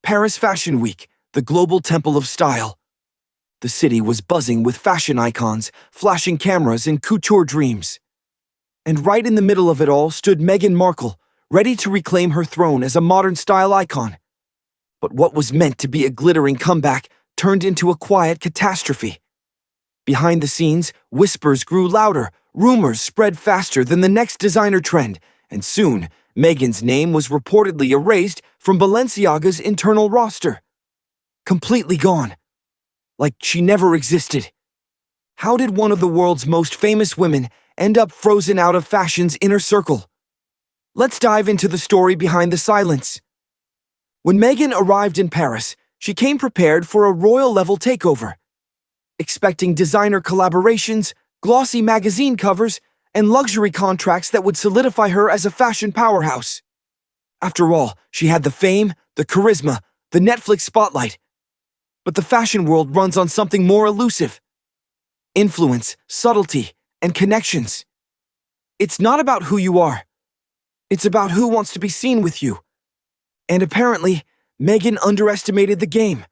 Paris Fashion Week, the global temple of style. The city was buzzing with fashion icons, flashing cameras, and couture dreams. And right in the middle of it all stood Meghan Markle, ready to reclaim her throne as a modern style icon. But what was meant to be a glittering comeback turned into a quiet catastrophe. Behind the scenes, whispers grew louder, rumors spread faster than the next designer trend, and soon, Meghan's name was reportedly erased from Balenciaga's internal roster. Completely gone. Like she never existed. How did one of the world's most famous women end up frozen out of fashion's inner circle? Let's dive into the story behind the silence. When Meghan arrived in Paris, she came prepared for a royal-level takeover, expecting designer collaborations, glossy magazine covers, and luxury contracts that would solidify her as a fashion powerhouse. After all, she had the fame, the charisma, the Netflix spotlight. But the fashion world runs on something more elusive: influence, subtlety, and connections. It's not about who you are. It's about who wants to be seen with you. And apparently, Meghan underestimated the game.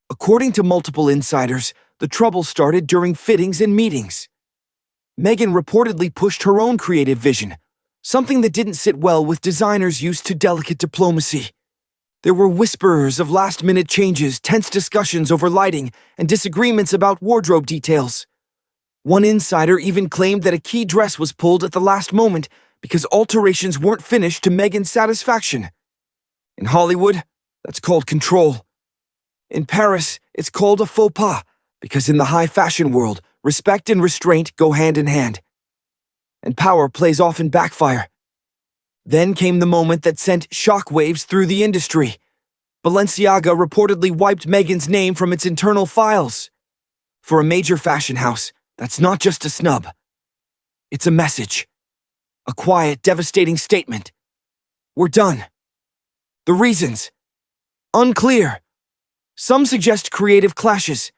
According to multiple insiders, the trouble started during fittings and meetings. Meghan reportedly pushed her own creative vision, something that didn't sit well with designers used to delicate diplomacy. There were whisperers of last-minute changes, tense discussions over lighting, and disagreements about wardrobe details. One insider even claimed that a key dress was pulled at the last moment because alterations weren't finished to Meghan's satisfaction. In Hollywood, that's called control. In Paris, it's called a faux pas, because in the high fashion world, respect and restraint go hand in hand. And power plays often backfire. Then came the moment that sent shockwaves through the industry. Balenciaga reportedly wiped Meghan's name from its internal files. For a major fashion house, that's not just a snub. It's a message. A quiet, devastating statement. We're done. The reasons? Unclear. Some suggest creative clashes.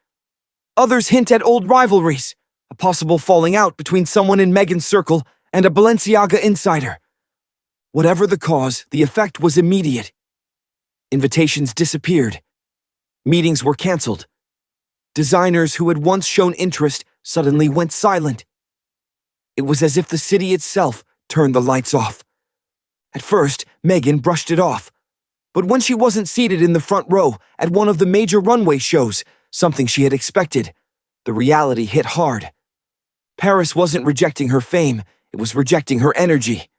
Others hint at old rivalries, a possible falling out between someone in Meghan's circle and a Balenciaga insider. Whatever the cause, the effect was immediate. Invitations disappeared. Meetings were canceled. Designers who had once shown interest suddenly went silent. It was as if the city itself turned the lights off. At first, Meghan brushed it off. But when she wasn't seated in the front row at one of the major runway shows, something she had expected, the reality hit hard. Paris wasn't rejecting her fame, it was rejecting her energy.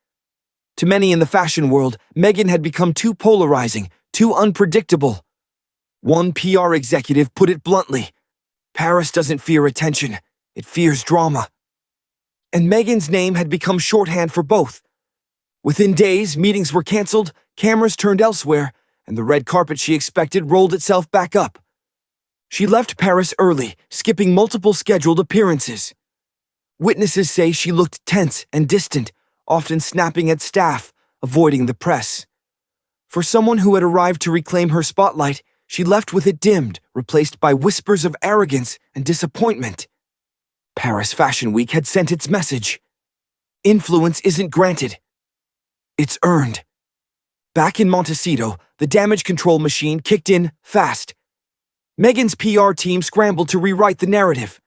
To many in the fashion world, Meghan had become too polarizing, too unpredictable. One PR executive put it bluntly: Paris doesn't fear attention, it fears drama. And Meghan's name had become shorthand for both. Within days, meetings were canceled, cameras turned elsewhere, and the red carpet she expected rolled itself back up. She left Paris early, skipping multiple scheduled appearances. Witnesses say she looked tense and distant, often snapping at staff, avoiding the press. For someone who had arrived to reclaim her spotlight, she left with it dimmed, replaced by whispers of arrogance and disappointment. Paris Fashion Week had sent its message. Influence isn't granted. It's earned. Back in Montecito, the damage control machine kicked in fast. Meghan's PR team scrambled to rewrite the narrative.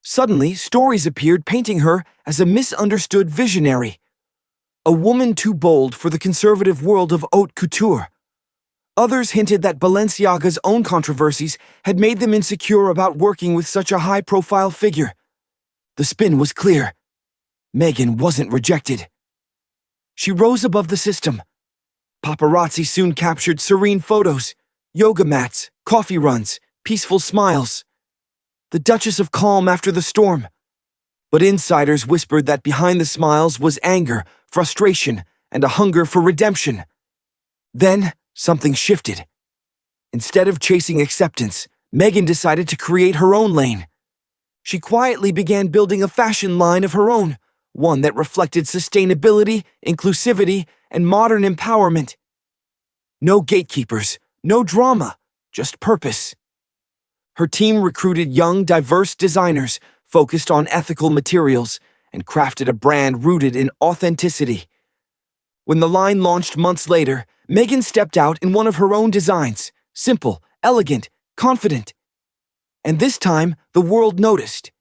Suddenly, stories appeared painting her as a misunderstood visionary. A woman too bold for the conservative world of haute couture. Others hinted that Balenciaga's own controversies had made them insecure about working with such a high-profile figure. The spin was clear. Meghan wasn't rejected. She rose above the system. Paparazzi soon captured serene photos, yoga mats, coffee runs, peaceful smiles. The Duchess of Calm after the storm. But insiders whispered that behind the smiles was anger, frustration, and a hunger for redemption. Then, something shifted. Instead of chasing acceptance, Meghan decided to create her own lane. She quietly began building a fashion line of her own, one that reflected sustainability, inclusivity, and modern empowerment. No gatekeepers, no drama, just purpose. Her team recruited young, diverse designers, focused on ethical materials, and crafted a brand rooted in authenticity. When the line launched months later, Meghan stepped out in one of her own designs, simple, elegant, confident. And this time, the world noticed.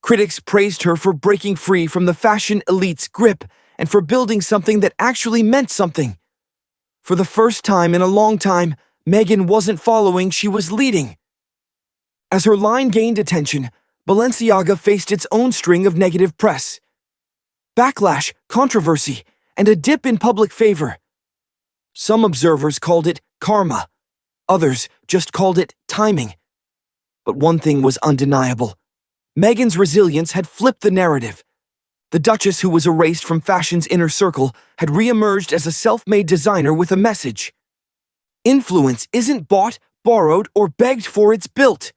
Critics praised her for breaking free from the fashion elite's grip and for building something that actually meant something. For the first time in a long time, Meghan wasn't following, she was leading. As her line gained attention, Balenciaga faced its own string of negative press. Backlash, controversy, and a dip in public favor. Some observers called it karma. Others just called it timing. But one thing was undeniable. Meghan's resilience had flipped the narrative. The Duchess, who was erased from fashion's inner circle, had re-emerged as a self-made designer with a message. Influence isn't bought, borrowed, or begged for, it's built.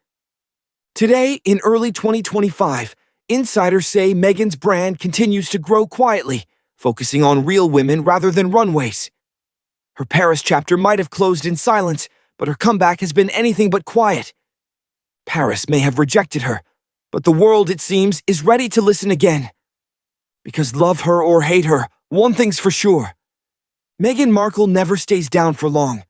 Today, in early 2025, insiders say Meghan's brand continues to grow quietly, focusing on real women rather than runways. Her Paris chapter might have closed in silence, but her comeback has been anything but quiet. Paris may have rejected her, but the world, it seems, is ready to listen again. Because love her or hate her, one thing's for sure. Meghan Markle never stays down for long.